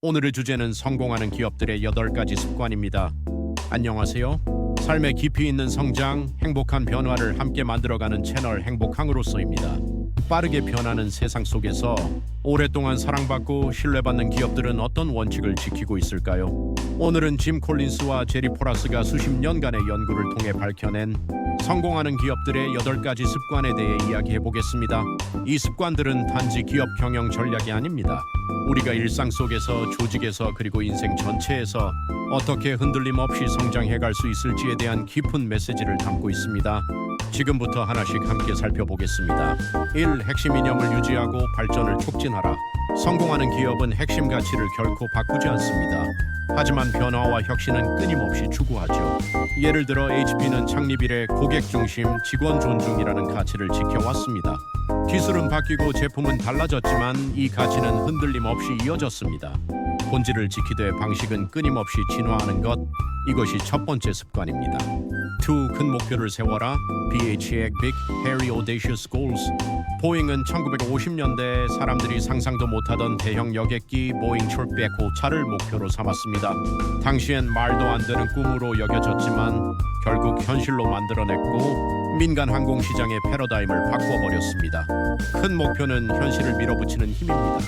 오늘의 주제는 성공하는 기업들의 8가지 습관입니다. 안녕하세요. 삶에 깊이 있는 성장, 행복한 변화를 함께 만들어가는 채널 행복항으로서입니다. 빠르게 변하는 세상 속에서 오랫동안 사랑받고 신뢰받는 기업들은 어떤 원칙을 지키고 있을까요? 오늘은 짐 콜린스와 제리 포라스가 수십 년간의 연구를 통해 밝혀낸 성공하는 기업들의 8가지 습관에 대해 이야기해 보겠습니다. 이 습관들은 단지 기업 경영 전략이 아닙니다. 우리가 일상 속에서, 조직에서, 그리고 인생 전체에서 어떻게 흔들림 없이 성장해 갈 수 있을지에 대한 깊은 메시지를 담고 있습니다. 지금부터 하나씩 함께 살펴보겠습니다. 1. 핵심 이념을 유지하고 발전을 촉진하라. 성공하는 기업은 핵심 가치를 결코 바꾸지 않습니다. 하지만 변화와 혁신은 끊임없이 추구하죠. 예를 들어 HP는 창립 이래 고객 중심, 직원 존중이라는 가치를 지켜왔습니다. 기술은 바뀌고 제품은 달라졌지만 이 가치는 흔들림 없이 이어졌습니다. 본질을 지키되 방식은 끊임없이 진화하는 것, 이것이 첫 번째 습관입니다. 2. 큰 목표를 세워라. BHAG Big Hairy Audacious Goals. 보잉은 1950년대에 사람들이 상상도 못하던 대형 여객기 보잉 705차를 목표로 삼았습니다. 당시엔 말도 안 되는 꿈으로 여겨졌지만 결국 현실로 만들어냈고 민간 항공 시장의 패러다임을 바꿔버렸습니다. 큰 목표는 현실을 밀어붙이는 힘입니다.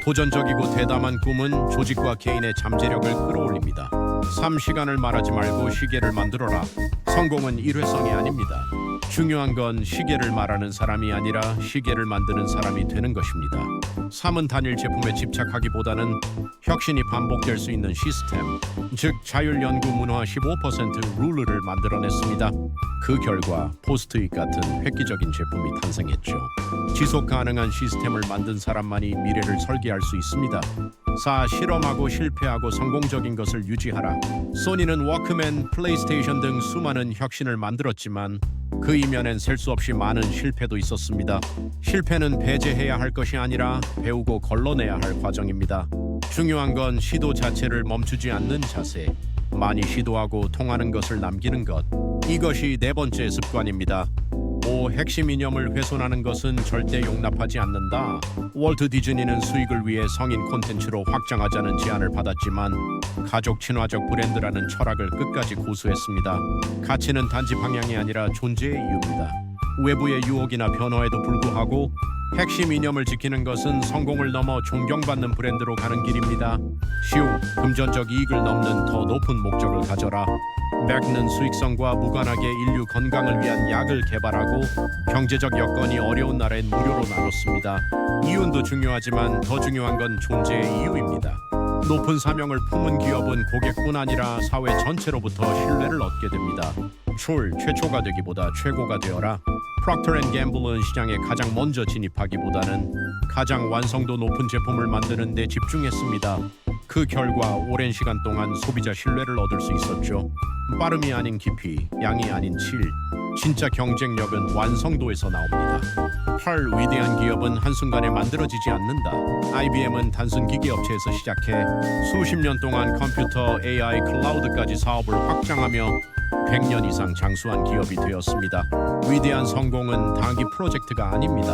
도전적이고 대담한 꿈은 조직과 개인의 잠재력을 끌어올립니다. 3. 시간을 말하지 말고 시계를 만들어라. 성공은 일회성이 아닙니다. 중요한 건 시계를 말하는 사람이 아니라 시계를 만드는 사람이 되는 것입니다. 3은 단일 제품에 집착하기보다는 혁신이 반복될 수 있는 시스템, 즉 자율연구 문화 15% 룰을 만들어냈습니다. 그 결과 포스트잇 같은 획기적인 제품이 탄생했죠. 지속 가능한 시스템을 만든 사람만이 미래를 설계할 수 있습니다. 4. 실험하고 실패하고 성공적인 것을 유지하라. 소니는 워크맨, 플레이스테이션 등 수많은 혁신을 만들었지만 그 이면엔 셀 수 없이 많은 실패도 있었습니다. 실패는 배제해야 할 것이 아니라 배우고 걸러내야 할 과정입니다. 중요한 건 시도 자체를 멈추지 않는 자세, 많이 시도하고 통하는 것을 남기는 것, 이것이 네 번째 습관입니다. 5. 핵심 이념을 훼손하는 것은 절대 용납하지 않는다. 월트 디즈니는 수익을 위해 성인 콘텐츠로 확장하자는 제안을 받았지만 가족 친화적 브랜드라는 철학을 끝까지 고수했습니다. 가치는 단지 방향이 아니라 존재의 이유입니다. 외부의 유혹이나 변화에도 불구하고 핵심 이념을 지키는 것은 성공을 넘어 존경받는 브랜드로 가는 길입니다. 시우, 금전적 이익을 넘는 더 높은 목적을 가져라. 맥는 수익성과 무관하게 인류 건강을 위한 약을 개발하고 경제적 여건이 어려운 나라엔 무료로 나눴습니다. 이윤도 중요하지만 더 중요한 건 존재의 이유입니다. 높은 사명을 품은 기업은 고객뿐 아니라 사회 전체로부터 신뢰를 얻게 됩니다. 최초가 되기보다 최고가 되어라. 프록터 앤 갬블은 시장에 가장 먼저 진입하기보다는 가장 완성도 높은 제품을 만드는 데 집중했습니다. 그 결과 오랜 시간 동안 소비자 신뢰를 얻을 수 있었죠. 빠름이 아닌 깊이, 양이 아닌 질. 진짜 경쟁력은 완성도에서 나옵니다. 8. 위대한 기업은 한순간에 만들어지지 않는다. IBM은 단순 기기 업체에서 시작해 수십 년 동안 컴퓨터, AI, 클라우드까지 사업을 확장하며 100년 이상 장수한 기업이 되었습니다. 위대한 성공은 단기 프로젝트가 아닙니다.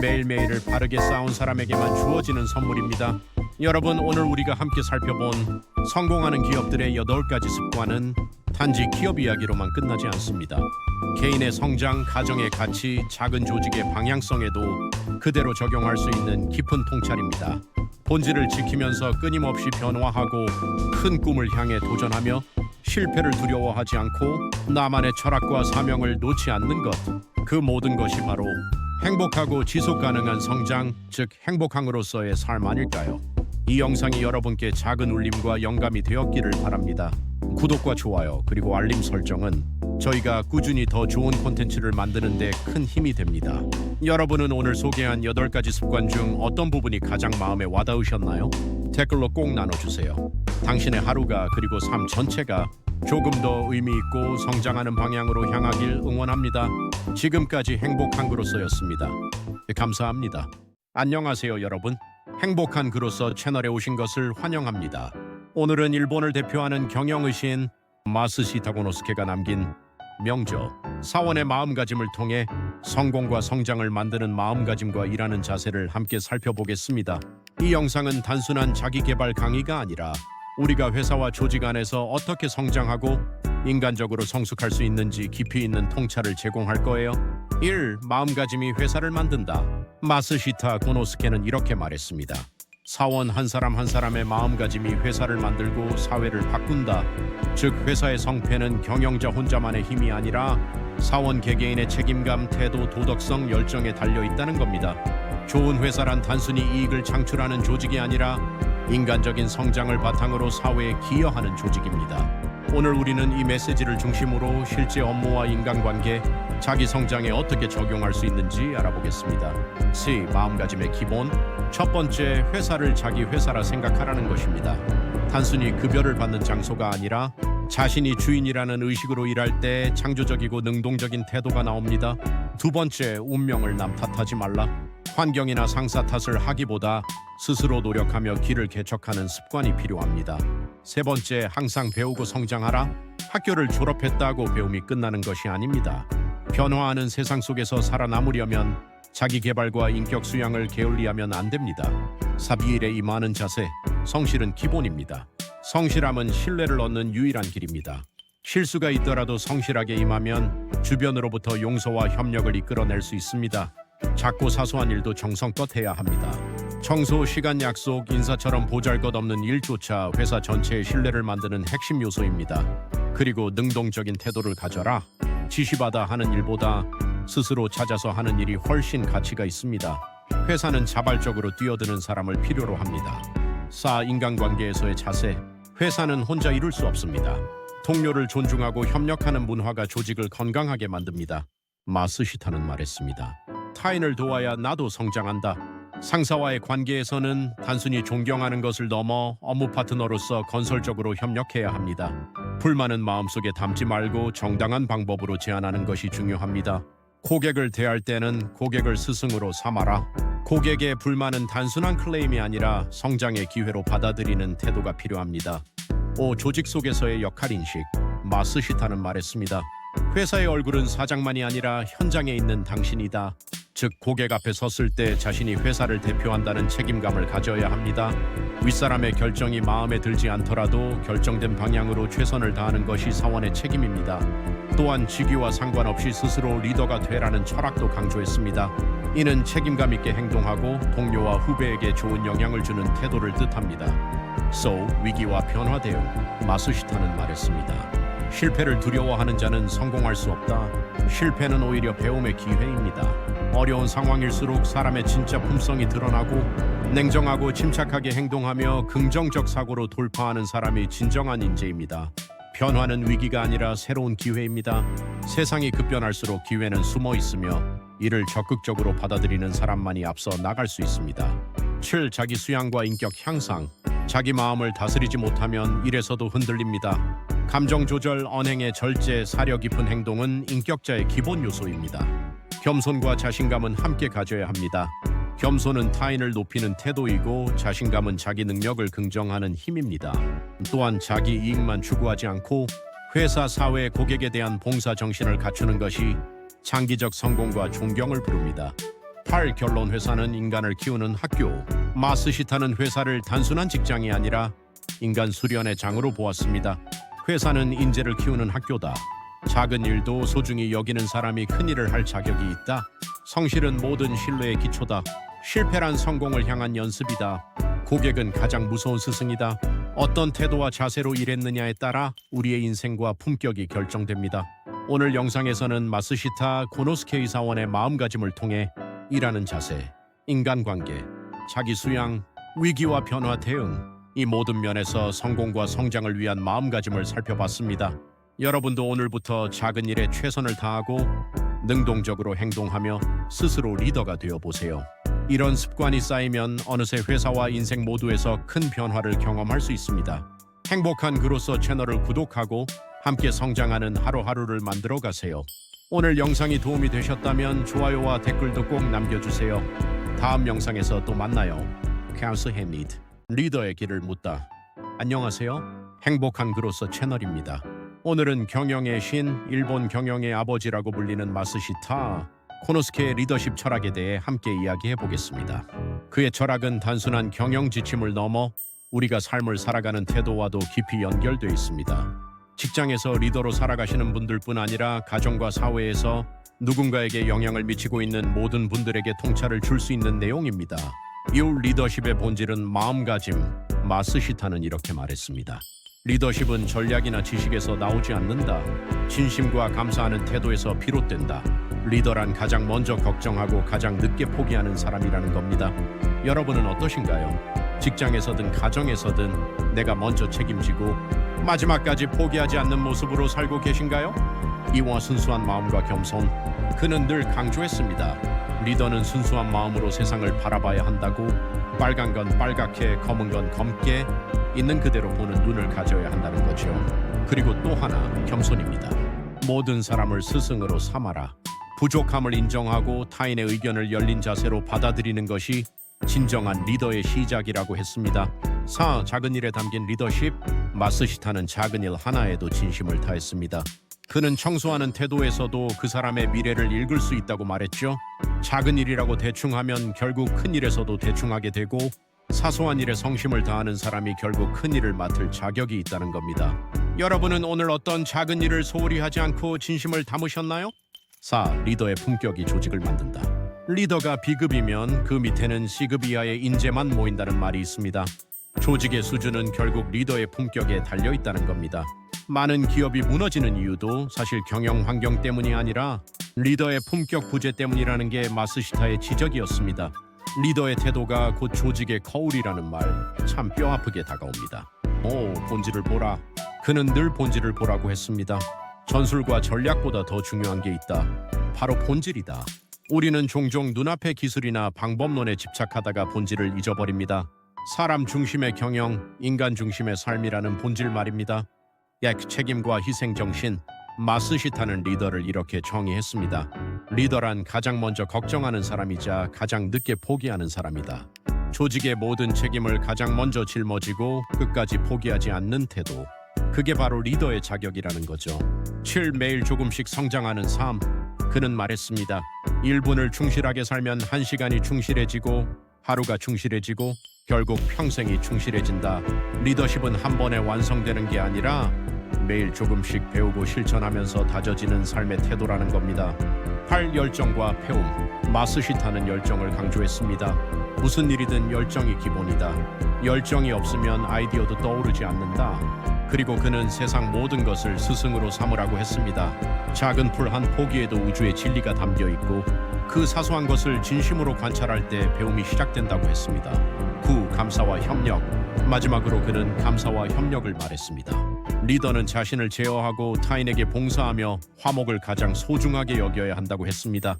매일매일을 바르게 쌓은 사람에게만 주어지는 선물입니다. 여러분, 오늘 우리가 함께 살펴본 성공하는 기업들의 8가지 습관은 단지 기업 이야기로만 끝나지 않습니다. 개인의 성장, 가정의 가치, 작은 조직의 방향성에도 그대로 적용할 수 있는 깊은 통찰입니다. 본질을 지키면서 끊임없이 변화하고 큰 꿈을 향해 도전하며 실패를 두려워하지 않고 나만의 철학과 사명을 놓지 않는 것, 그 모든 것이 바로 행복하고 지속 가능한 성장, 즉 행복항으로서의 삶 아닐까요? 이 영상이 여러분께 작은 울림과 영감이 되었기를 바랍니다. 구독과 좋아요 그리고 알림 설정은 저희가 꾸준히 더 좋은 콘텐츠를 만드는 데 큰 힘이 됩니다. 여러분은 오늘 소개한 8가지 습관 중 어떤 부분이 가장 마음에 와닿으셨나요? 댓글로 꼭 나눠주세요. 당신의 하루가 그리고 삶 전체가 조금 더 의미 있고 성장하는 방향으로 향하길 응원합니다. 지금까지 행복한 그로서였습니다. 감사합니다. 안녕하세요 여러분. 행복한 그로서 채널에 오신 것을 환영합니다. 오늘은 일본을 대표하는 경영의신 마쓰시 타고노스케가 남긴 명저 사원의 마음가짐을 통해 성공과 성장을 만드는 마음가짐과 일하는 자세를 함께 살펴보겠습니다. 이 영상은 단순한 자기계발 강의가 아니라 우리가 회사와 조직 안에서 어떻게 성장하고 인간적으로 성숙할 수 있는지 깊이 있는 통찰을 제공할 거예요. 1. 마음가짐이 회사를 만든다. 마스시타 고노스케는 이렇게 말했습니다. 사원 한 사람 한 사람의 마음가짐이 회사를 만들고 사회를 바꾼다. 즉 회사의 성패는 경영자 혼자만의 힘이 아니라 사원 개개인의 책임감, 태도, 도덕성, 열정에 달려 있다는 겁니다. 좋은 회사란 단순히 이익을 창출하는 조직이 아니라 인간적인 성장을 바탕으로 사회에 기여하는 조직입니다. 오늘 우리는 이 메시지를 중심으로 실제 업무와 인간관계, 자기 성장에 어떻게 적용할 수 있는지 알아보겠습니다. C. 마음가짐의 기본. 첫 번째, 회사를 자기 회사라 생각하라는 것입니다. 단순히 급여를 받는 장소가 아니라 자신이 주인이라는 의식으로 일할 때 창조적이고 능동적인 태도가 나옵니다. 두 번째, 운명을 남 탓하지 말라. 환경이나 상사 탓을 하기보다 스스로 노력하며 길을 개척하는 습관이 필요합니다. 세 번째, 항상 배우고 성장하라. 학교를 졸업했다고 배움이 끝나는 것이 아닙니다. 변화하는 세상 속에서 살아남으려면 자기 개발과 인격 수양을 게을리하면 안 됩니다. 사비일에 임하는 자세, 성실은 기본입니다. 성실함은 신뢰를 얻는 유일한 길입니다. 실수가 있더라도 성실하게 임하면 주변으로부터 용서와 협력을 이끌어낼 수 있습니다. 작고 사소한 일도 정성껏 해야 합니다. 청소, 시간 약속, 인사처럼 보잘것없는 일조차 회사 전체의 신뢰를 만드는 핵심 요소입니다. 그리고 능동적인 태도를 가져라. 지시받아 하는 일보다 스스로 찾아서 하는 일이 훨씬 가치가 있습니다. 회사는 자발적으로 뛰어드는 사람을 필요로 합니다. 4. 인간관계에서의 자세. 회사는 혼자 이룰 수 없습니다. 동료를 존중하고 협력하는 문화가 조직을 건강하게 만듭니다. 마스시타는 말했습니다. 타인을 도와야 나도 성장한다. 상사와의 관계에서는 단순히 존경하는 것을 넘어 업무 파트너로서 건설적으로 협력해야 합니다. 불만은 마음속에 담지 말고 정당한 방법으로 제안하는 것이 중요합니다. 고객을 대할 때는 고객을 스승으로 삼아라. 고객의 불만은 단순한 클레임이 아니라 성장의 기회로 받아들이는 태도가 필요합니다. 5. 조직 속에서의 역할인식. 마스시타는 말했습니다. 회사의 얼굴은 사장만이 아니라 현장에 있는 당신이다. 즉 고객 앞에 섰을 때 자신이 회사를 대표한다는 책임감을 가져야 합니다. 윗사람의 결정이 마음에 들지 않더라도 결정된 방향으로 최선을 다하는 것이 사원의 책임입니다. 또한 직위와 상관없이 스스로 리더가 되라는 철학도 강조했습니다. 이는 책임감 있게 행동하고 동료와 후배에게 좋은 영향을 주는 태도를 뜻합니다. So, 위기와 변화 대응. 마스시타는 말했습니다. 실패를 두려워하는 자는 성공할 수 없다. 실패는 오히려 배움의 기회입니다. 어려운 상황일수록 사람의 진짜 품성이 드러나고 냉정하고 침착하게 행동하며 긍정적 사고로 돌파하는 사람이 진정한 인재입니다. 변화는 위기가 아니라 새로운 기회입니다. 세상이 급변할수록 기회는 숨어 있으며 이를 적극적으로 받아들이는 사람만이 앞서 나갈 수 있습니다. 7. 자기 수양과 인격 향상. 자기 마음을 다스리지 못하면 일에서도 흔들립니다. 감정 조절, 언행의 절제, 사려 깊은 행동은 인격자의 기본 요소입니다. 겸손과 자신감은 함께 가져야 합니다. 겸손은 타인을 높이는 태도이고 자신감은 자기 능력을 긍정하는 힘입니다. 또한 자기 이익만 추구하지 않고 회사, 사회, 고객에 대한 봉사 정신을 갖추는 것이 장기적 성공과 존경을 부릅니다. 8. 결론. 회사는 인간을 키우는 학교. 마스시타는 회사를 단순한 직장이 아니라 인간 수련의 장으로 보았습니다. 회사는 인재를 키우는 학교다. 작은 일도 소중히 여기는 사람이 큰 일을 할 자격이 있다. 성실은 모든 신뢰의 기초다. 실패란 성공을 향한 연습이다. 고객은 가장 무서운 스승이다. 어떤 태도와 자세로 일했느냐에 따라 우리의 인생과 품격이 결정됩니다. 오늘 영상에서는 마스시타 고노스케 이사원의 마음가짐을 통해 일하는 자세, 인간관계, 자기 수양, 위기와 변화 대응, 이 모든 면에서 성공과 성장을 위한 마음가짐을 살펴봤습니다. 여러분도 오늘부터 작은 일에 최선을 다하고 능동적으로 행동하며 스스로 리더가 되어보세요. 이런 습관이 쌓이면 어느새 회사와 인생 모두에서 큰 변화를 경험할 수 있습니다. 행복한 그로서 채널을 구독하고 함께 성장하는 하루하루를 만들어 가세요. 오늘 영상이 도움이 되셨다면 좋아요와 댓글도 꼭 남겨주세요. 다음 영상에서 또 만나요. 감사합니다. 리더의 길을 묻다. 안녕하세요. 행복한 그로서 채널입니다. 오늘은 경영의 신, 일본 경영의 아버지라고 불리는 마스시타 코노스케의 리더십 철학에 대해 함께 이야기해 보겠습니다. 그의 철학은 단순한 경영 지침을 넘어 우리가 삶을 살아가는 태도와도 깊이 연결되어 있습니다. 직장에서 리더로 살아가시는 분들뿐 아니라 가정과 사회에서 누군가에게 영향을 미치고 있는 모든 분들에게 통찰을 줄 수 있는 내용입니다. 이후 리더십의 본질은 마음가짐, 마스시타는 이렇게 말했습니다. 리더십은 전략이나 지식에서 나오지 않는다. 진심과 감사하는 태도에서 비롯된다. 리더란 가장 먼저 걱정하고 가장 늦게 포기하는 사람이라는 겁니다. 여러분은 어떠신가요? 직장에서든 가정에서든 내가 먼저 책임지고 마지막까지 포기하지 않는 모습으로 살고 계신가요? 이와 순수한 마음과 겸손, 그는 늘 강조했습니다. 리더는 순수한 마음으로 세상을 바라봐야 한다고. 빨간 건 빨갛게, 검은 건 검게, 있는 그대로 보는 눈을 가져야 한다는 거죠. 그리고 또 하나, 겸손입니다. 모든 사람을 스승으로 삼아라. 부족함을 인정하고 타인의 의견을 열린 자세로 받아들이는 것이 진정한 리더의 시작이라고 했습니다. 4. 작은 일에 담긴 리더십. 마스시타는 작은 일 하나에도 진심을 다했습니다. 그는 청소하는 태도에서도 그 사람의 미래를 읽을 수 있다고 말했죠. 작은 일이라고 대충 하면 결국 큰 일에서도 대충 하게 되고, 사소한 일에 성심을 다하는 사람이 결국 큰 일을 맡을 자격이 있다는 겁니다. 여러분은 오늘 어떤 작은 일을 소홀히 하지 않고 진심을 담으셨나요? 4. 리더의 품격이 조직을 만든다. 리더가 B급이면 그 밑에는 C급 이하의 인재만 모인다는 말이 있습니다. 조직의 수준은 결국 리더의 품격에 달려 있다는 겁니다. 많은 기업이 무너지는 이유도 사실 경영 환경 때문이 아니라 리더의 품격 부재 때문이라는 게 마스시타의 지적이었습니다. 리더의 태도가 곧 조직의 거울이라는 말, 참 뼈아프게 다가옵니다. 본질을 보라. 그는 늘 본질을 보라고 했습니다. 전술과 전략보다 더 중요한 게 있다. 바로 본질이다. 우리는 종종 눈앞의 기술이나 방법론에 집착하다가 본질을 잊어버립니다. 사람 중심의 경영, 인간 중심의 삶이라는 본질 말입니다. 책임과 희생정신. 마스시타는 리더를 이렇게 정의했습니다. 리더란 가장 먼저 걱정하는 사람이자 가장 늦게 포기하는 사람이다. 조직의 모든 책임을 가장 먼저 짊어지고 끝까지 포기하지 않는 태도. 그게 바로 리더의 자격이라는 거죠. 7. 매일 조금씩 성장하는 삶. 그는 말했습니다. 1분을 충실하게 살면 1시간이 충실해지고 하루가 충실해지고 결국 평생이 충실해진다. 리더십은 한 번에 완성되는 게 아니라 매일 조금씩 배우고 실천하면서 다져지는 삶의 태도라는 겁니다. 8. 열정과 배움. 마스시타는 열정을 강조했습니다. 무슨 일이든 열정이 기본이다. 열정이 없으면 아이디어도 떠오르지 않는다. 그리고 그는 세상 모든 것을 스승으로 삼으라고 했습니다. 작은 풀 한 포기에도 우주의 진리가 담겨 있고 그 사소한 것을 진심으로 관찰할 때 배움이 시작된다고 했습니다. 9. 감사와 협력. 마지막으로 그는 감사와 협력을 말했습니다. 리더는 자신을 제어하고 타인에게 봉사하며 화목을 가장 소중하게 여겨야 한다고 했습니다.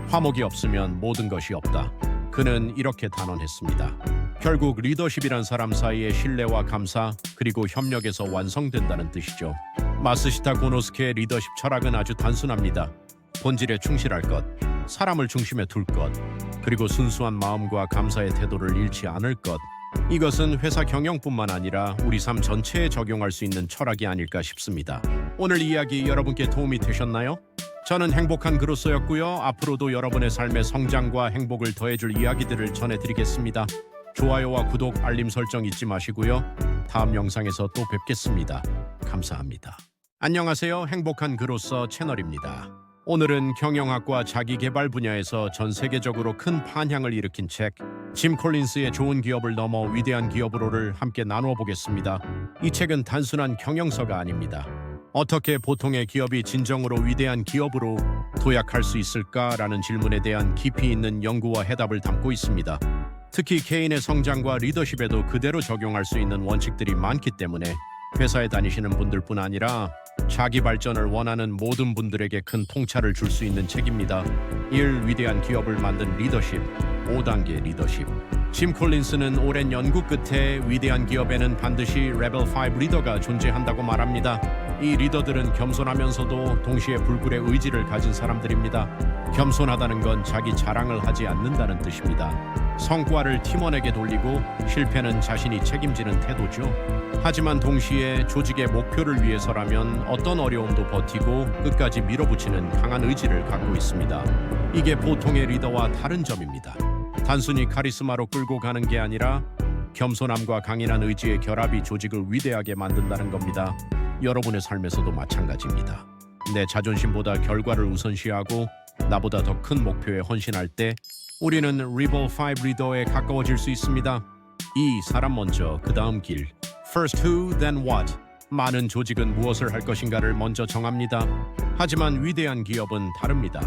화목이 없으면 모든 것이 없다. 그는 이렇게 단언했습니다. 결국 리더십이란 사람 사이의 신뢰와 감사 그리고 협력에서 완성된다는 뜻이죠. 마스시타 고노스케의 리더십 철학은 아주 단순합니다. 본질에 충실할 것, 사람을 중심에 둘 것, 그리고 순수한 마음과 감사의 태도를 잃지 않을 것. 이것은 회사 경영뿐만 아니라 우리 삶 전체에 적용할 수 있는 철학이 아닐까 싶습니다. 오늘 이야기 여러분께 도움이 되셨나요? 저는 행복한 그로서였고요. 앞으로도 여러분의 삶의 성장과 행복을 더해줄 이야기들을 전해드리겠습니다. 좋아요와 구독, 알림 설정 잊지 마시고요. 다음 영상에서 또 뵙겠습니다. 감사합니다. 안녕하세요. 행복한 그로서 채널입니다. 오늘은 경영학과 자기개발 분야에서 전 세계적으로 큰 판향을 일으킨 책 짐 콜린스의 좋은 기업을 넘어 위대한 기업으로를 함께 나누어 보겠습니다. 이 책은 단순한 경영서가 아닙니다. 어떻게 보통의 기업이 진정으로 위대한 기업으로 도약할 수 있을까라는 질문에 대한 깊이 있는 연구와 해답을 담고 있습니다. 특히 개인의 성장과 리더십에도 그대로 적용할 수 있는 원칙들이 많기 때문에 회사에 다니시는 분들뿐 아니라 자기 발전을 원하는 모든 분들에게 큰 통찰을 줄 수 있는 책입니다. 1. 위대한 기업을 만든 리더십. 5단계 리더십. 짐 콜린스는 오랜 연구 끝에 위대한 기업에는 반드시 레벨 5 리더가 존재한다고 말합니다. 이 리더들은 겸손하면서도 동시에 불굴의 의지를 가진 사람들입니다. 겸손하다는 건 자기 자랑을 하지 않는다는 뜻입니다. 성과를 팀원에게 돌리고 실패는 자신이 책임지는 태도죠. 하지만 동시에 조직의 목표를 위해서라면 어떤 어려움도 버티고 끝까지 밀어붙이는 강한 의지를 갖고 있습니다. 이게 보통의 리더와 다른 점입니다. 단순히 카리스마로 끌고 가는 게 아니라 겸손함과 강인한 의지의 결합이 조직을 위대하게 만든다는 겁니다. 여러분의 삶에서도 마찬가지입니다. 내 자존심보다 결과를 우선시하고 나보다 더 큰 목표에 헌신할 때 우리는 리볼 5 리더에 가까워질 수 있습니다. 이 사람 먼저 그 다음 길. First who, then what. 많은 조직은 무엇을 할 것인가를 먼저 정합니다. 하지만 위대한 기업은 다릅니다.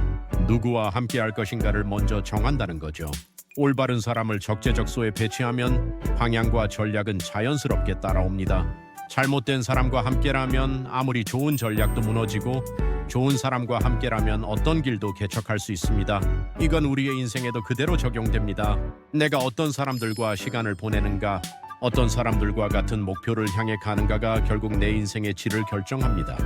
누구와 함께 할 것인가를 먼저 정한다는 거죠. 올바른 사람을 적재적소에 배치하면 방향과 전략은 자연스럽게 따라옵니다. 잘못된 사람과 함께라면 아무리 좋은 전략도 무너지고 좋은 사람과 함께라면 어떤 길도 개척할 수 있습니다. 이건 우리의 인생에도 그대로 적용됩니다. 내가 어떤 사람들과 시간을 보내는가, 어떤 사람들과 같은 목표를 향해 가는가가 결국 내 인생의 질을 결정합니다.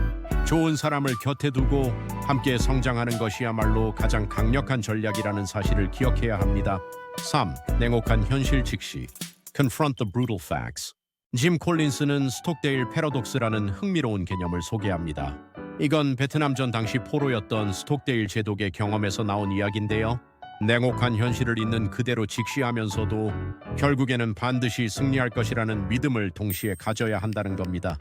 좋은 사람을 곁에 두고 함께 성장하는 것이야말로 가장 강력한 전략이라는 사실을 기억해야 합니다. 3. 냉혹한 현실 직시. Confront the brutal facts. 짐 콜린스는 스톡데일 패러독스라는 흥미로운 개념을 소개합니다. 이건 베트남전 당시 포로였던 스톡데일 제독의 경험에서 나온 이야기인데요. 냉혹한 현실을 있는 그대로 직시하면서도 결국에는 반드시 승리할 것이라는 믿음을 동시에 가져야 한다는 겁니다.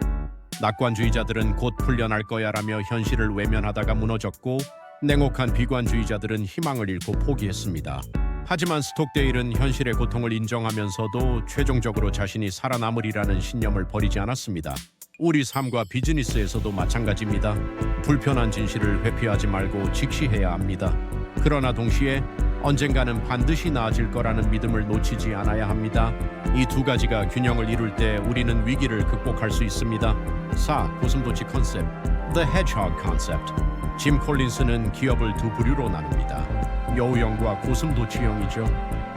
낙관주의자들은 곧 풀려날 거야라며 현실을 외면하다가 무너졌고 냉혹한 비관주의자들은 희망을 잃고 포기했습니다. 하지만 스톡데일은 현실의 고통을 인정하면서도 최종적으로 자신이 살아남으리라는 신념을 버리지 않았습니다. 우리 삶과 비즈니스에서도 마찬가지입니다. 불편한 진실을 회피하지 말고 직시해야 합니다. 그러나 동시에 언젠가는 반드시 나아질 거라는 믿음을 놓치지 않아야 합니다. 이 두 가지가 균형을 이룰 때 우리는 위기를 극복할 수 있습니다. 4. 고슴도치 컨셉 The Hedgehog Concept. 짐 콜린스는 기업을 두 부류로 나눕니다. 여우형과 고슴도치형이죠.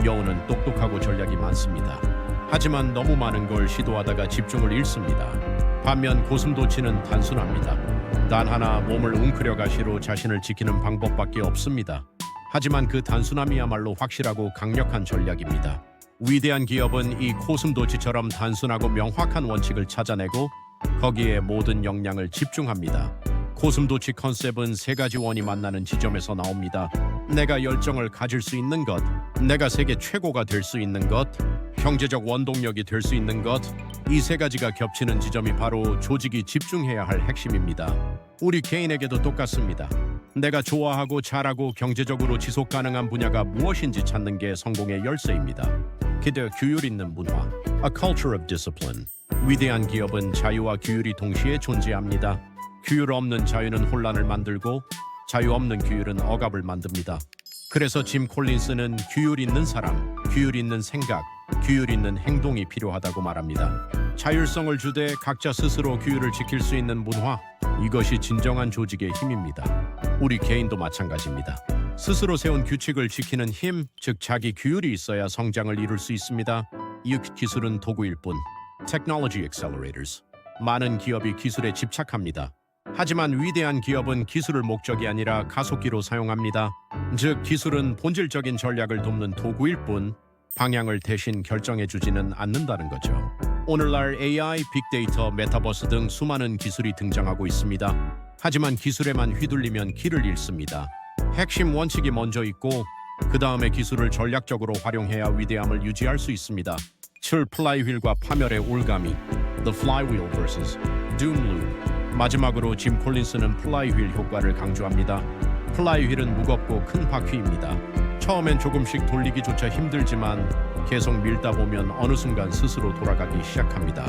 여우는 똑똑하고 전략이 많습니다. 하지만 너무 많은 걸 시도하다가 집중을 잃습니다. 반면 고슴도치는 단순합니다. 단 하나 몸을 웅크려 가시로 자신을 지키는 방법밖에 없습니다. 하지만 그 단순함이야말로 확실하고 강력한 전략입니다. 위대한 기업은 이 고슴도치처럼 단순하고 명확한 원칙을 찾아내고 거기에 모든 역량을 집중합니다. 고슴도치 컨셉은 세 가지 원이 만나는 지점에서 나옵니다. 내가 열정을 가질 수 있는 것, 내가 세계 최고가 될 수 있는 것, 경제적 원동력이 될 수 있는 것, 이 세 가지가 겹치는 지점이 바로 조직이 집중해야 할 핵심입니다. 우리 개인에게도 똑같습니다. 내가 좋아하고 잘하고 경제적으로 지속 가능한 분야가 무엇인지 찾는 게 성공의 열쇠입니다. 기대 규율 있는 문화, A culture of discipline. 위대한 기업은 자유와 규율이 동시에 존재합니다. 규율 없는 자유는 혼란을 만들고 자유 없는 규율은 억압을 만듭니다. 그래서 짐 콜린스는 규율 있는 사람, 규율 있는 생각, 규율 있는 행동이 필요하다고 말합니다. 자율성을 주되 각자 스스로 규율을 지킬 수 있는 문화, 이것이 진정한 조직의 힘입니다. 우리 개인도 마찬가지입니다. 스스로 세운 규칙을 지키는 힘, 즉 자기 규율이 있어야 성장을 이룰 수 있습니다. 이 기술은 도구일 뿐. Technology Accelerators. 많은 기업이 기술에 집착합니다. 하지만 위대한 기업은 기술을 목적이 아니라 가속기로 사용합니다. 즉 기술은 본질적인 전략을 돕는 도구일 뿐 방향을 대신 결정해주지는 않는다는 거죠. 오늘날 AI, 빅데이터, 메타버스 등 수많은 기술이 등장하고 있습니다. 하지만 기술에만 휘둘리면 길을 잃습니다. 핵심 원칙이 먼저 있고 그 다음에 기술을 전략적으로 활용해야 위대함을 유지할 수 있습니다. 7. 플라이휠과 파멸의 올가미 The Flywheel vs. Doom Loop. 마지막으로 짐 콜린스는 플라이휠 효과를 강조합니다. 플라이휠은 무겁고 큰 바퀴입니다. 처음엔 조금씩 돌리기조차 힘들지만 계속 밀다 보면 어느 순간 스스로 돌아가기 시작합니다.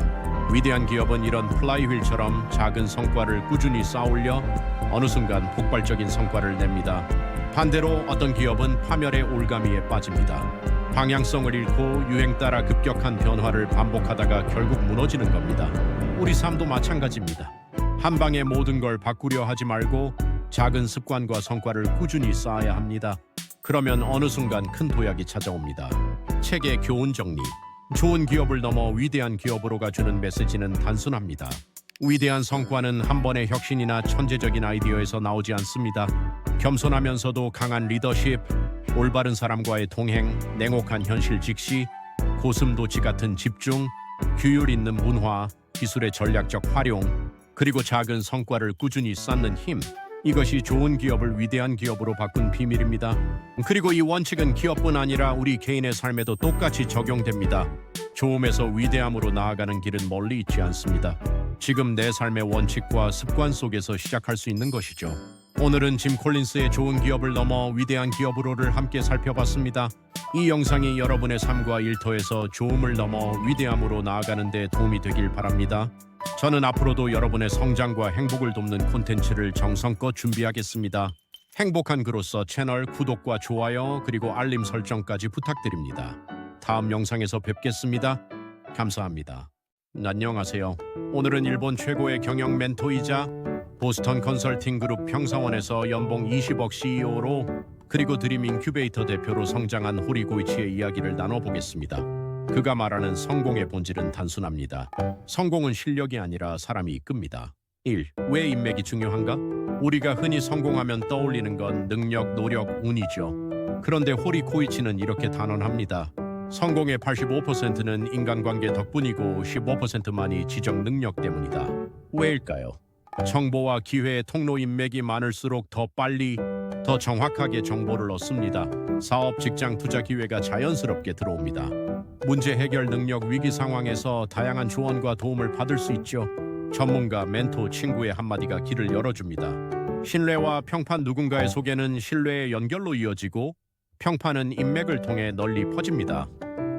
위대한 기업은 이런 플라이휠처럼 작은 성과를 꾸준히 쌓아올려 어느 순간 폭발적인 성과를 냅니다. 반대로 어떤 기업은 파멸의 올가미에 빠집니다. 방향성을 잃고 유행 따라 급격한 변화를 반복하다가 결국 무너지는 겁니다. 우리 삶도 마찬가지입니다. 한 방에 모든 걸 바꾸려 하지 말고 작은 습관과 성과를 꾸준히 쌓아야 합니다. 그러면 어느 순간 큰 도약이 찾아옵니다. 책의 교훈 정리. 좋은 기업을 넘어 위대한 기업으로 가주는 메시지는 단순합니다. 위대한 성과는 한 번의 혁신이나 천재적인 아이디어에서 나오지 않습니다. 겸손하면서도 강한 리더십, 올바른 사람과의 동행, 냉혹한 현실 직시, 고슴도치 같은 집중, 규율 있는 문화, 기술의 전략적 활용, 그리고 작은 성과를 꾸준히 쌓는 힘. 이것이 좋은 기업을 위대한 기업으로 바꾼 비밀입니다. 그리고 이 원칙은 기업뿐 아니라 우리 개인의 삶에도 똑같이 적용됩니다. 좋음에서 위대함으로 나아가는 길은 멀리 있지 않습니다. 지금 내 삶의 원칙과 습관 속에서 시작할 수 있는 것이죠. 오늘은 짐 콜린스의 좋은 기업을 넘어 위대한 기업으로를 함께 살펴봤습니다. 이 영상이 여러분의 삶과 일터에서 좋음을 넘어 위대함으로 나아가는 데 도움이 되길 바랍니다. 저는 앞으로도 여러분의 성장과 행복을 돕는 콘텐츠를 정성껏 준비하겠습니다. 행복한 그로서 채널 구독과 좋아요 그리고 알림 설정까지 부탁드립니다. 다음 영상에서 뵙겠습니다. 감사합니다. 안녕하세요. 오늘은 일본 최고의 경영 멘토이자 보스턴 컨설팅 그룹 평사원에서 연봉 20억 CEO로 그리고 드림 인큐베이터 대표로 성장한 호리 고이치의 이야기를 나눠보겠습니다. 그가 말하는 성공의 본질은 단순합니다. 성공은 실력이 아니라 사람이 이끕니다. 1. 왜 인맥이 중요한가? 우리가 흔히 성공하면 떠올리는 건 능력, 노력, 운이죠. 그런데 호리 고이치는 이렇게 단언합니다. 성공의 85%는 인간관계 덕분이고 15%만이 지적 능력 때문이다. 왜일까요? 정보와 기회의 통로 인맥이 많을수록 더 빨리, 더 정확하게 정보를 얻습니다. 사업, 직장, 투자 기회가 자연스럽게 들어옵니다. 문제 해결 능력, 위기 상황에서 다양한 조언과 도움을 받을 수 있죠. 전문가, 멘토, 친구의 한마디가 길을 열어줍니다. 신뢰와 평판, 누군가의 소개는 신뢰의 연결로 이어지고 평판은 인맥을 통해 널리 퍼집니다.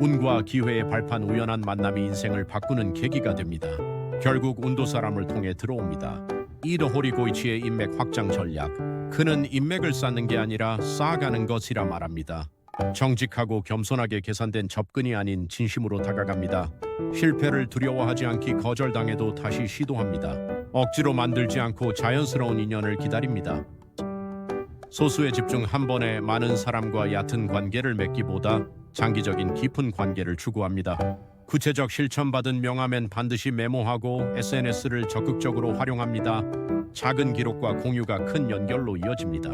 운과 기회의 발판, 우연한 만남이 인생을 바꾸는 계기가 됩니다. 결국 운도 사람을 통해 들어옵니다. 이더 호리 고이치의 인맥 확장 전략. 그는 인맥을 쌓는 게 아니라 쌓아가는 것이라 말합니다. 정직하고 겸손하게 계산된 접근이 아닌 진심으로 다가갑니다. 실패를 두려워하지 않기, 거절당해도 다시 시도합니다. 억지로 만들지 않고 자연스러운 인연을 기다립니다. 소수에 집중, 한 번에 많은 사람과 얕은 관계를 맺기보다 장기적인 깊은 관계를 추구합니다. 구체적 실천받은 명함엔 반드시 메모하고 SNS를 적극적으로 활용합니다. 작은 기록과 공유가 큰 연결로 이어집니다.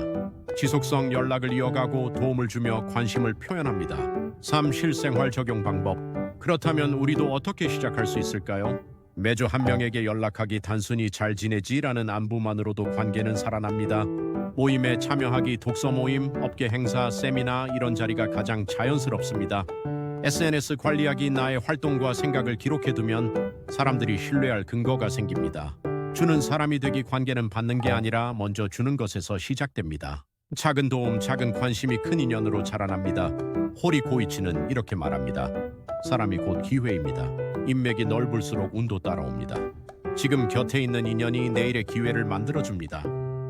지속성 연락을 이어가고 도움을 주며 관심을 표현합니다. 3. 실생활 적용 방법. 그렇다면 우리도 어떻게 시작할 수 있을까요? 매주 한 명에게 연락하기, 단순히 잘 지내지라는 안부만으로도 관계는 살아납니다. 모임에 참여하기, 독서 모임, 업계 행사, 세미나, 이런 자리가 가장 자연스럽습니다. SNS 관리하기, 나의 활동과 생각을 기록해두면 사람들이 신뢰할 근거가 생깁니다. 주는 사람이 되기, 관계는 받는 게 아니라 먼저 주는 것에서 시작됩니다. 작은 도움, 작은 관심이 큰 인연으로 자라납니다. 호리 고이치는 이렇게 말합니다. 사람이 곧 기회입니다. 인맥이 넓을수록 운도 따라옵니다. 지금 곁에 있는 인연이 내일의 기회를 만들어줍니다.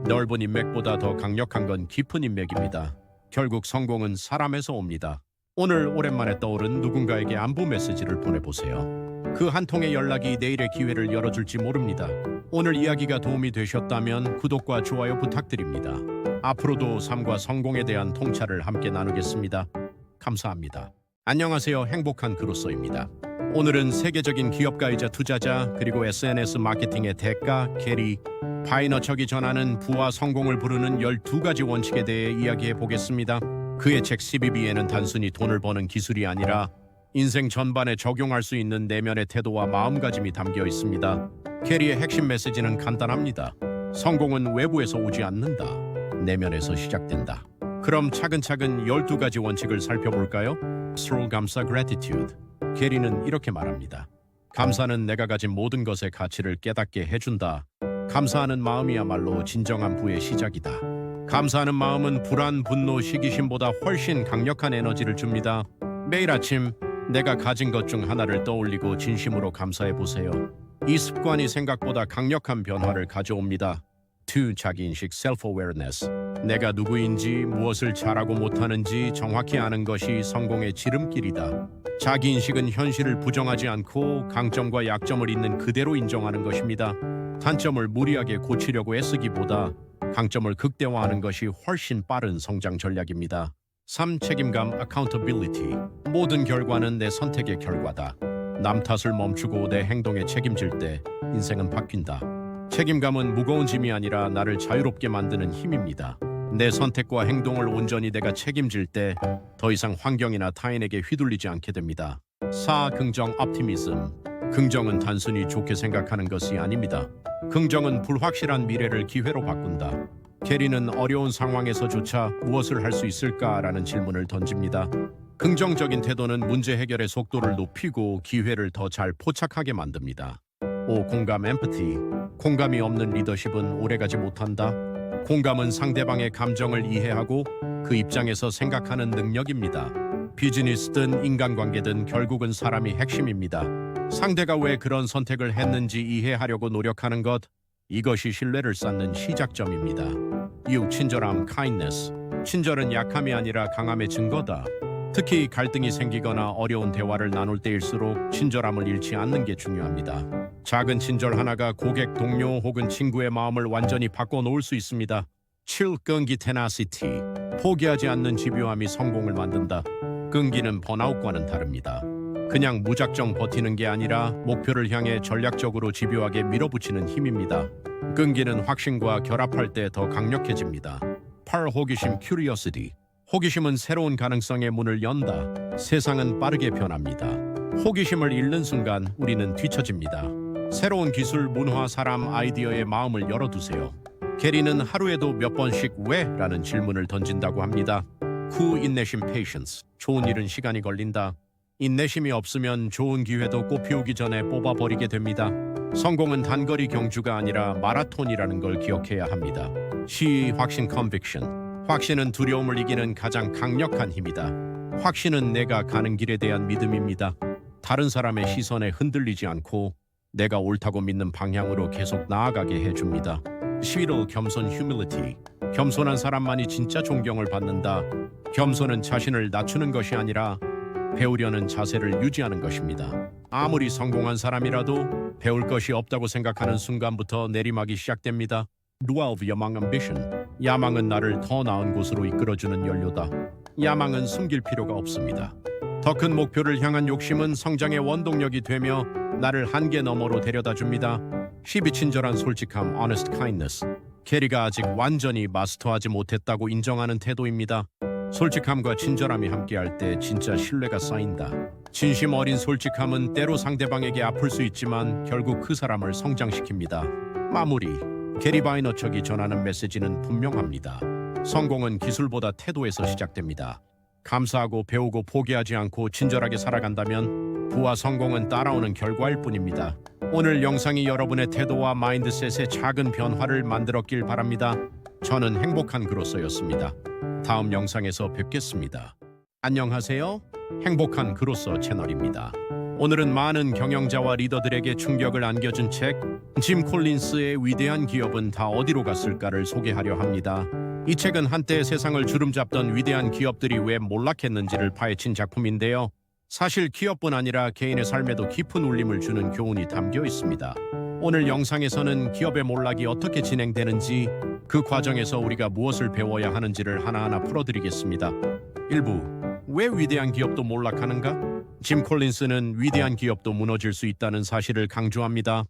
넓은 인맥보다 더 강력한 건 깊은 인맥입니다. 결국 성공은 사람에서 옵니다. 오늘 오랜만에 떠오른 누군가에게 안부 메시지를 보내보세요. 그 한 통의 연락이 내일의 기회를 열어줄지 모릅니다. 오늘 이야기가 도움이 되셨다면 구독과 좋아요 부탁드립니다. 앞으로도 삶과 성공에 대한 통찰을 함께 나누겠습니다. 감사합니다. 안녕하세요. 행복한 그로서입니다. 오늘은 세계적인 기업가이자 투자자, 그리고 SNS 마케팅의 대가 게리 바이너척이 전하는 부와 성공을 부르는 12가지 원칙에 대해 이야기해 보겠습니다. 그의 책 12B에는 단순히 돈을 버는 기술이 아니라 인생 전반에 적용할 수 있는 내면의 태도와 마음가짐이 담겨 있습니다. 게리의 핵심 메시지는 간단합니다. 성공은 외부에서 오지 않는다. 내면에서 시작된다. 그럼 차근차근 12가지 원칙을 살펴볼까요? 스롤 감사 gratitude. 게리는 이렇게 말합니다. 감사는 내가 가진 모든 것의 가치를 깨닫게 해준다. 감사하는 마음이야말로 진정한 부의 시작이다. 감사하는 마음은 불안, 분노, 시기심보다 훨씬 강력한 에너지를 줍니다. 매일 아침 내가 가진 것 중 하나를 떠올리고 진심으로 감사해 보세요. 이 습관이 생각보다 강력한 변화를 가져옵니다. 2. 자기인식 self-awareness. 내가 누구인지, 무엇을 잘하고 못하는지 정확히 아는 것이 성공의 지름길이다. 자기인식은 현실을 부정하지 않고 강점과 약점을 있는 그대로 인정하는 것입니다. 단점을 무리하게 고치려고 애쓰기보다 강점을 극대화하는 것이 훨씬 빠른 성장 전략입니다. 3. 책임감 accountability. 모든 결과는 내 선택의 결과다. 남 탓을 멈추고 내 행동에 책임질 때 인생은 바뀐다. 책임감은 무거운 짐이 아니라 나를 자유롭게 만드는 힘입니다. 내 선택과 행동을 온전히 내가 책임질 때 더 이상 환경이나 타인에게 휘둘리지 않게 됩니다. 4. 긍정 optimism. 긍정은 단순히 좋게 생각하는 것이 아닙니다. 긍정은 불확실한 미래를 기회로 바꾼다. 게리는 어려운 상황에서조차 무엇을 할 수 있을까라는 질문을 던집니다. 긍정적인 태도는 문제 해결의 속도를 높이고 기회를 더 잘 포착하게 만듭니다. 5. 공감 empathy. 공감이 없는 리더십은 오래가지 못한다. 공감은 상대방의 감정을 이해하고 그 입장에서 생각하는 능력입니다. 비즈니스든 인간관계든 결국은 사람이 핵심입니다. 상대가 왜 그런 선택을 했는지 이해하려고 노력하는 것, 이것이 신뢰를 쌓는 시작점입니다. 6. 친절함 kindness. 친절은 약함이 아니라 강함의 증거다. 특히 갈등이 생기거나 어려운 대화를 나눌 때일수록 친절함을 잃지 않는 게 중요합니다. 작은 친절 하나가 고객, 동료 혹은 친구의 마음을 완전히 바꿔놓을 수 있습니다. 7. 끈기 tenacity. 포기하지 않는 집요함이 성공을 만든다. 끈기는 번아웃과는 다릅니다. 그냥 무작정 버티는 게 아니라 목표를 향해 전략적으로 집요하게 밀어붙이는 힘입니다. 끈기는 확신과 결합할 때 더 강력해집니다. 8. 호기심 curiosity. 호기심은 새로운 가능성의 문을 연다. 세상은 빠르게 변합니다. 호기심을 잃는 순간 우리는 뒤처집니다. 새로운 기술, 문화, 사람, 아이디어에 마음을 열어두세요. 게리는 하루에도 몇 번씩 왜? 라는 질문을 던진다고 합니다. 9. 인내심 patience. 좋은 일은 시간이 걸린다. 인내심이 없으면 좋은 기회도 꽃피우기 전에 뽑아버리게 됩니다. 성공은 단거리 경주가 아니라 마라톤이라는 걸 기억해야 합니다. 시 확신 conviction. 확신은 두려움을 이기는 가장 강력한 힘이다. 확신은 내가 가는 길에 대한 믿음입니다. 다른 사람의 시선에 흔들리지 않고 내가 옳다고 믿는 방향으로 계속 나아가게 해줍니다. 11. 겸손 humility. 겸손한 사람만이 진짜 존경을 받는다. 겸손은 자신을 낮추는 것이 아니라 배우려는 자세를 유지하는 것입니다. 아무리 성공한 사람이라도 배울 것이 없다고 생각하는 순간부터 내리막이 시작됩니다. 12. 야망 ambition. 야망은 나를 더 나은 곳으로 이끌어주는 연료다. 야망은 숨길 필요가 없습니다. 더 큰 목표를 향한 욕심은 성장의 원동력이 되며 나를 한계 너머로 데려다 줍니다. 12. 친절한 솔직함 honest kindness. 게리가 아직 완전히 마스터하지 못했다고 인정하는 태도입니다. 솔직함과 친절함이 함께할 때 진짜 신뢰가 쌓인다. 진심 어린 솔직함은 때로 상대방에게 아플 수 있지만 결국 그 사람을 성장시킵니다. 마무리. 게리 바이너척이 전하는 메시지는 분명합니다. 성공은 기술보다 태도에서 시작됩니다. 감사하고 배우고 포기하지 않고 친절하게 살아간다면 부와 성공은 따라오는 결과일 뿐입니다. 오늘 영상이 여러분의 태도와 마인드셋에 작은 변화를 만들었길 바랍니다. 저는 행복한 그로서였습니다. 다음 영상에서 뵙겠습니다. 안녕하세요. 행복한 그로서 채널입니다. 오늘은 많은 경영자와 리더들에게 충격을 안겨준 책 짐 콜린스의 위대한 기업은 다 어디로 갔을까를 소개하려 합니다. 이 책은 한때 세상을 주름잡던 위대한 기업들이 왜 몰락했는지를 파헤친 작품인데요. 사실 기업뿐 아니라 개인의 삶에도 깊은 울림을 주는 교훈이 담겨 있습니다. 오늘 영상에서는 기업의 몰락이 어떻게 진행되는지, 그 과정에서 우리가 무엇을 배워야 하는지를 하나하나 풀어드리겠습니다. 1부. 왜 위대한 기업도 몰락하는가? 짐 콜린스는 위대한 기업도 무너질 수 있다는 사실을 강조합니다.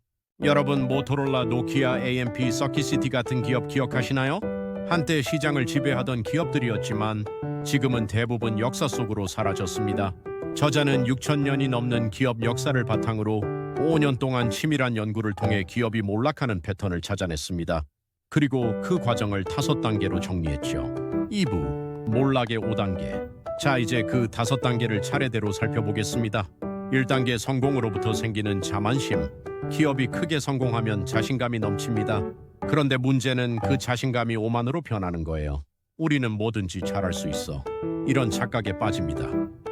여러분, 모토로라, 노키아, AMP, 서킷시티 같은 기업 기억하시나요? 한때 시장을 지배하던 기업들이었지만 지금은 대부분 역사 속으로 사라졌습니다. 저자는 6,000년이 넘는 기업 역사를 바탕으로 5년 동안 치밀한 연구를 통해 기업이 몰락하는 패턴을 찾아냈습니다. 그리고 그 과정을 5단계로 정리했죠. 2부, 몰락의 5단계. 자, 이제 그 5단계를 차례대로 살펴보겠습니다. 1단계, 성공으로부터 생기는 자만심. 기업이 크게 성공하면 자신감이 넘칩니다. 그런데 문제는 그 자신감이 오만으로 변하는 거예요. 우리는 뭐든지 잘할 수 있어. 이런 착각에 빠집니다.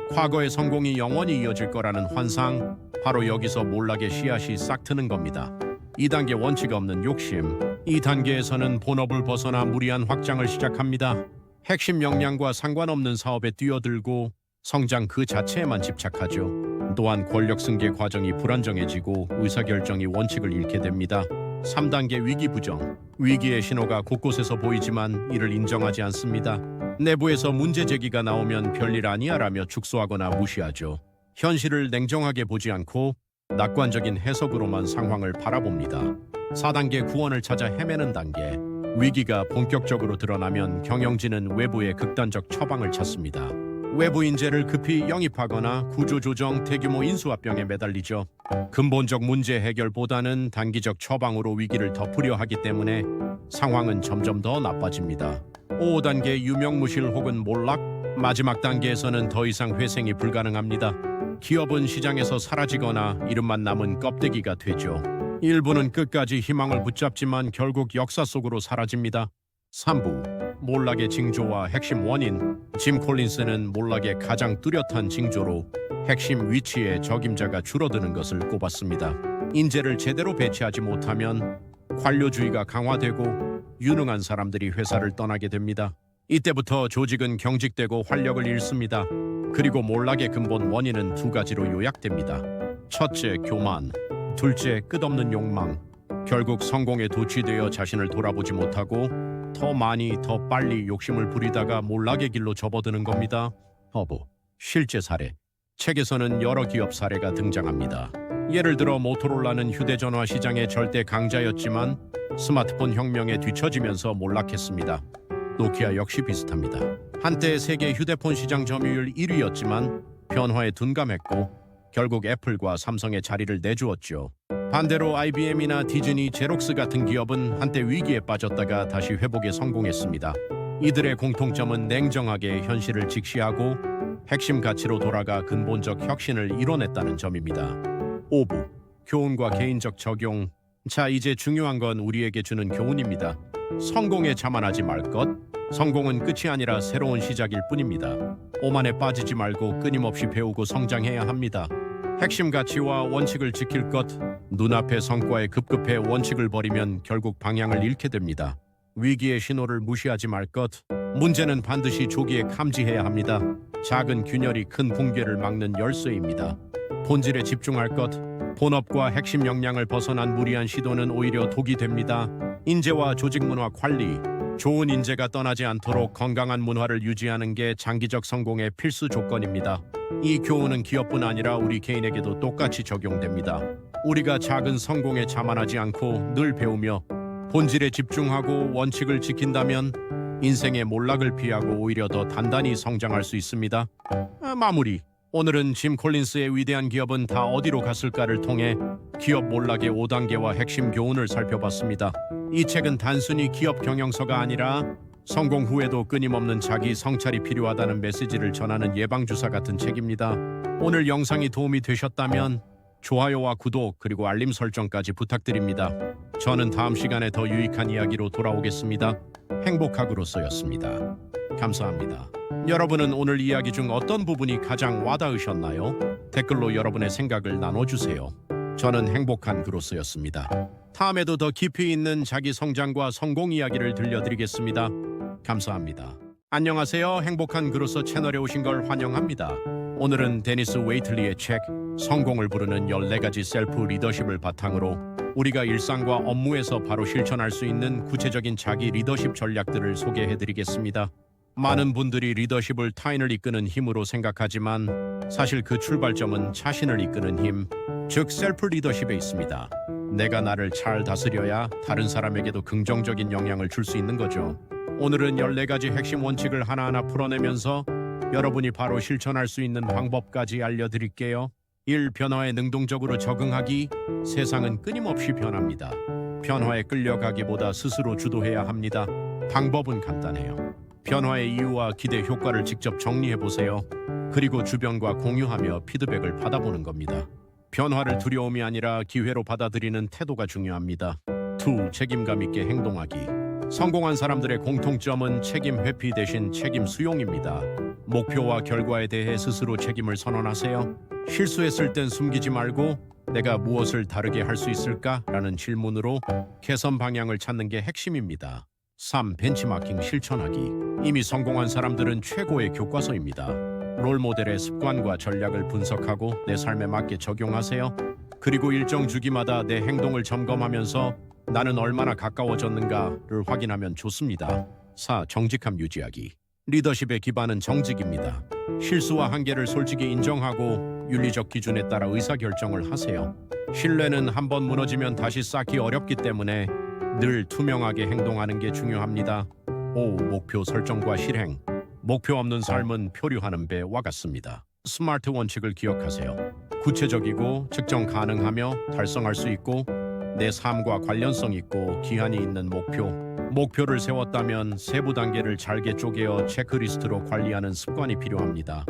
과거의 성공이 영원히 이어질 거라는 환상, 바로 여기서 몰락의 씨앗이 싹 트는 겁니다. 2단계, 원칙 없는 욕심. 이 단계에서는 본업을 벗어나 무리한 확장을 시작합니다. 핵심 역량과 상관없는 사업에 뛰어들고 성장 그 자체에만 집착하죠. 또한 권력 승계 과정이 불안정해지고 의사결정이 원칙을 잃게 됩니다. 3단계, 위기 부정. 위기의 신호가 곳곳에서 보이지만 이를 인정하지 않습니다. 내부에서 문제 제기가 나오면 별일 아니야라며 축소하거나 무시하죠. 현실을 냉정하게 보지 않고 낙관적인 해석으로만 상황을 바라봅니다. 4단계 구원을 찾아 헤매는 단계. 위기가 본격적으로 드러나면 경영진은 외부의 극단적 처방을 찾습니다. 외부 인재를 급히 영입하거나 구조조정, 대규모 인수합병에 매달리죠. 근본적 문제 해결보다는 단기적 처방으로 위기를 덮으려 하기 때문에 상황은 점점 더 나빠집니다. 5단계 유명무실 혹은 몰락. 마지막 단계에서는 더 이상 회생이 불가능합니다. 기업은 시장에서 사라지거나 이름만 남은 껍데기가 되죠. 일부는 끝까지 희망을 붙잡지만 결국 역사 속으로 사라집니다. 3부 몰락의 징조와 핵심 원인. 짐 콜린스는 몰락의 가장 뚜렷한 징조로 핵심 위치에 적임자가 줄어드는 것을 꼽았습니다. 인재를 제대로 배치하지 못하면 관료주의가 강화되고 유능한 사람들이 회사를 떠나게 됩니다. 이때부터 조직은 경직되고 활력을 잃습니다. 그리고 몰락의 근본 원인은 두 가지로 요약됩니다. 첫째, 교만. 둘째, 끝없는 욕망. 결국 성공에 도취되어 자신을 돌아보지 못하고 더 많이 더 빨리 욕심을 부리다가 몰락의 길로 접어드는 겁니다. 허브. 실제 사례. 책에서는 여러 기업 사례가 등장합니다. 예를 들어 모토로라는 휴대전화 시장의 절대 강자였지만 스마트폰 혁명에 뒤처지면서 몰락했습니다. 노키아 역시 비슷합니다. 한때 세계 휴대폰 시장 점유율 1위였지만 변화에 둔감했고 결국 애플과 삼성의 자리를 내주었죠. 반대로 IBM이나 디즈니, 제록스 같은 기업은 한때 위기에 빠졌다가 다시 회복에 성공했습니다. 이들의 공통점은 냉정하게 현실을 직시하고 핵심 가치로 돌아가 근본적 혁신을 이뤄냈다는 점입니다. 5부 교훈과 개인적 적용. 자, 이제 중요한 건 우리에게 주는 교훈입니다. 성공에 자만하지 말 것. 성공은 끝이 아니라 새로운 시작일 뿐입니다. 오만에 빠지지 말고 끊임없이 배우고 성장해야 합니다. 핵심 가치와 원칙을 지킬 것. 눈앞의 성과에 급급해 원칙을 버리면 결국 방향을 잃게 됩니다. 위기의 신호를 무시하지 말 것. 문제는 반드시 조기에 감지해야 합니다. 작은 균열이 큰 붕괴를 막는 열쇠입니다. 본질에 집중할 것. 본업과 핵심 역량을 벗어난 무리한 시도는 오히려 독이 됩니다. 인재와 조직 문화 관리. 좋은 인재가 떠나지 않도록 건강한 문화를 유지하는 게 장기적 성공의 필수 조건입니다. 이 교훈은 기업뿐 아니라 우리 개인에게도 똑같이 적용됩니다. 우리가 작은 성공에 자만하지 않고 늘 배우며 본질에 집중하고 원칙을 지킨다면 인생의 몰락을 피하고 오히려 더 단단히 성장할 수 있습니다. 마무리. 오늘은 짐 콜린스의 위대한 기업은 다 어디로 갔을까를 통해 기업 몰락의 5단계와 핵심 교훈을 살펴봤습니다. 이 책은 단순히 기업 경영서가 아니라 성공 후에도 끊임없는 자기 성찰이 필요하다는 메시지를 전하는 예방주사 같은 책입니다. 오늘 영상이 도움이 되셨다면 좋아요와 구독 그리고 알림 설정까지 부탁드립니다. 저는 다음 시간에 더 유익한 이야기로 돌아오겠습니다. 행복하그로서였습니다. 감사합니다. 여러분은 오늘 이야기 중 어떤 부분이 가장 와닿으셨나요? 댓글로 여러분의 생각을 나눠주세요. 저는 행복한 그로서였습니다. 다음에도 더 깊이 있는 자기 성장과 성공 이야기를 들려드리겠습니다. 감사합니다. 안녕하세요. 행복한 그로서 채널에 오신 걸 환영합니다. 오늘은 데니스 웨이틀리의 책 성공을 부르는 14가지 셀프 리더십을 바탕으로 우리가 일상과 업무에서 바로 실천할 수 있는 구체적인 자기 리더십 전략들을 소개해드리겠습니다. 많은 분들이 리더십을 타인을 이끄는 힘으로 생각하지만 사실 그 출발점은 자신을 이끄는 힘, 즉 셀프 리더십에 있습니다. 내가 나를 잘 다스려야 다른 사람에게도 긍정적인 영향을 줄 수 있는 거죠. 오늘은 14가지 핵심 원칙을 하나하나 풀어내면서 여러분이 바로 실천할 수 있는 방법까지 알려드릴게요. 1. 변화에 능동적으로 적응하기. 세상은 끊임없이 변합니다. 변화에 끌려가기보다 스스로 주도해야 합니다. 방법은 간단해요. 변화의 이유와 기대 효과를 직접 정리해보세요. 그리고 주변과 공유하며 피드백을 받아보는 겁니다. 변화를 두려움이 아니라 기회로 받아들이는 태도가 중요합니다. 2. 책임감 있게 행동하기. 성공한 사람들의 공통점은 책임 회피 대신 책임 수용입니다. 목표와 결과에 대해 스스로 책임을 선언하세요. 실수했을 땐 숨기지 말고 내가 무엇을 다르게 할 수 있을까? 라는 질문으로 개선 방향을 찾는 게 핵심입니다. 3. 벤치마킹 실천하기. 이미 성공한 사람들은 최고의 교과서입니다. 롤모델의 습관과 전략을 분석하고 내 삶에 맞게 적용하세요. 그리고 일정 주기마다 내 행동을 점검하면서 나는 얼마나 가까워졌는가를 확인하면 좋습니다. 4. 정직함 유지하기. 리더십의 기반은 정직입니다. 실수와 한계를 솔직히 인정하고 윤리적 기준에 따라 의사결정을 하세요. 신뢰는 한번 무너지면 다시 쌓기 어렵기 때문에 늘 투명하게 행동하는 게 중요합니다. 5. 목표 설정과 실행. 목표 없는 삶은 표류하는 배와 같습니다. 스마트 원칙을 기억하세요. 구체적이고 측정 가능하며 달성할 수 있고 내 삶과 관련성 있고 기한이 있는 목표를 세웠다면 세부 단계를 잘게 쪼개어 체크리스트로 관리하는 습관이 필요합니다.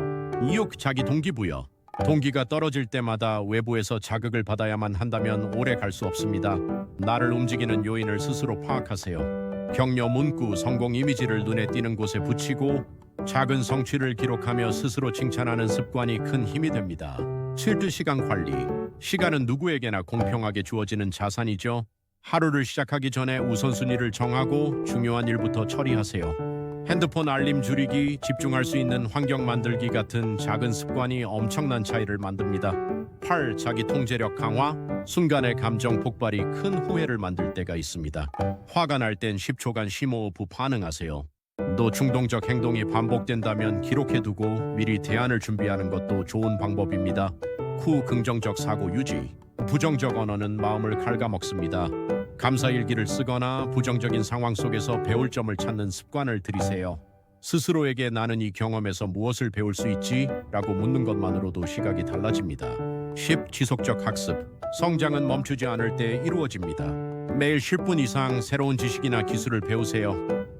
6. 자기 동기부여. 동기가 떨어질 때마다 외부에서 자극을 받아야만 한다면 오래 갈 수 없습니다. 나를 움직이는 요인을 스스로 파악하세요. 격려 문구, 성공 이미지를 눈에 띄는 곳에 붙이고 작은 성취를 기록하며 스스로 칭찬하는 습관이 큰 힘이 됩니다. 7. 시간 관리. 시간은 누구에게나 공평하게 주어지는 자산이죠. 하루를 시작하기 전에 우선순위를 정하고 중요한 일부터 처리하세요. 핸드폰 알림 줄이기, 집중할 수 있는 환경 만들기 같은 작은 습관이 엄청난 차이를 만듭니다. 8. 자기 통제력 강화. 순간의 감정 폭발이 큰 후회를 만들 때가 있습니다. 화가 날 땐 10초간 심호흡 후 반응하세요. 또 충동적 행동이 반복된다면 기록해두고 미리 대안을 준비하는 것도 좋은 방법입니다. 9. 긍정적 사고 유지. 부정적 언어는 마음을 갉아먹습니다. 감사일기를 쓰거나 부정적인 상황 속에서 배울 점을 찾는 습관을 들이세요. 스스로에게 나는 이 경험에서 무엇을 배울 수 있지? 라고 묻는 것만으로도 시각이 달라집니다. 10. 지속적 학습. 성장은 멈추지 않을 때 이루어집니다. 매일 10분 이상 새로운 지식이나 기술을 배우세요.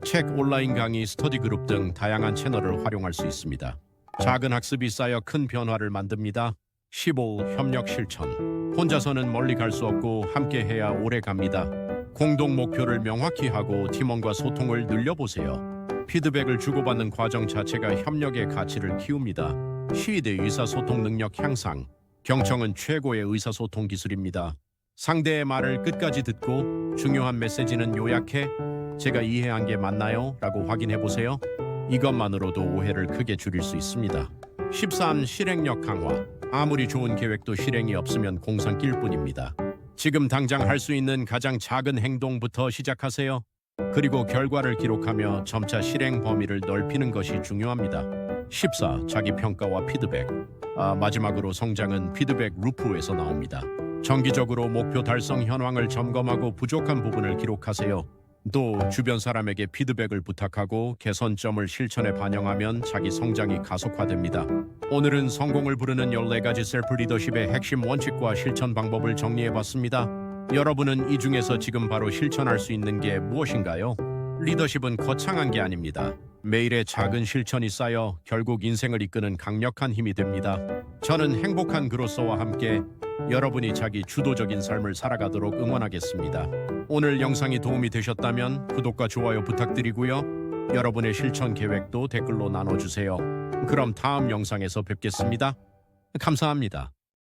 책, 온라인 강의, 스터디 그룹 등 다양한 채널을 활용할 수 있습니다. 작은 학습이 쌓여 큰 변화를 만듭니다. 15. 협력 실천. 혼자서는 멀리 갈 수 없고 함께 해야 오래 갑니다. 공동 목표를 명확히 하고 팀원과 소통을 늘려보세요. 피드백을 주고받는 과정 자체가 협력의 가치를 키웁니다. 시대 의사소통 능력 향상. 경청은 최고의 의사소통 기술입니다. 상대의 말을 끝까지 듣고 중요한 메시지는 요약해 제가 이해한 게 맞나요? 라고 확인해 보세요. 이것만으로도 오해를 크게 줄일 수 있습니다. 13. 실행력 강화. 아무리 좋은 계획도 실행이 없으면 공상길 뿐입니다. 지금 당장 할 수 있는 가장 작은 행동부터 시작하세요. 그리고 결과를 기록하며 점차 실행 범위를 넓히는 것이 중요합니다. 14. 자기 평가와 피드백. 마지막으로 성장은 피드백 루프에서 나옵니다. 정기적으로 목표 달성 현황을 점검하고 부족한 부분을 기록하세요. 또 주변 사람에게 피드백을 부탁하고 개선점을 실천에 반영하면 자기 성장이 가속화됩니다. 오늘은 성공을 부르는 14가지 셀프 리더십의 핵심 원칙과 실천 방법을 정리해봤습니다. 여러분은 이 중에서 지금 바로 실천할 수 있는 게 무엇인가요? 리더십은 거창한 게 아닙니다. 매일의 작은 실천이 쌓여 결국 인생을 이끄는 강력한 힘이 됩니다. 저는 행복한 그로서와 함께 여러분이 자기 주도적인 삶을 살아가도록 응원하겠습니다. 오늘 영상이 도움이 되셨다면 구독과 좋아요 부탁드리고요. 여러분의 실천 계획도 댓글로 나눠주세요. 그럼 다음 영상에서 뵙겠습니다. 감사합니다.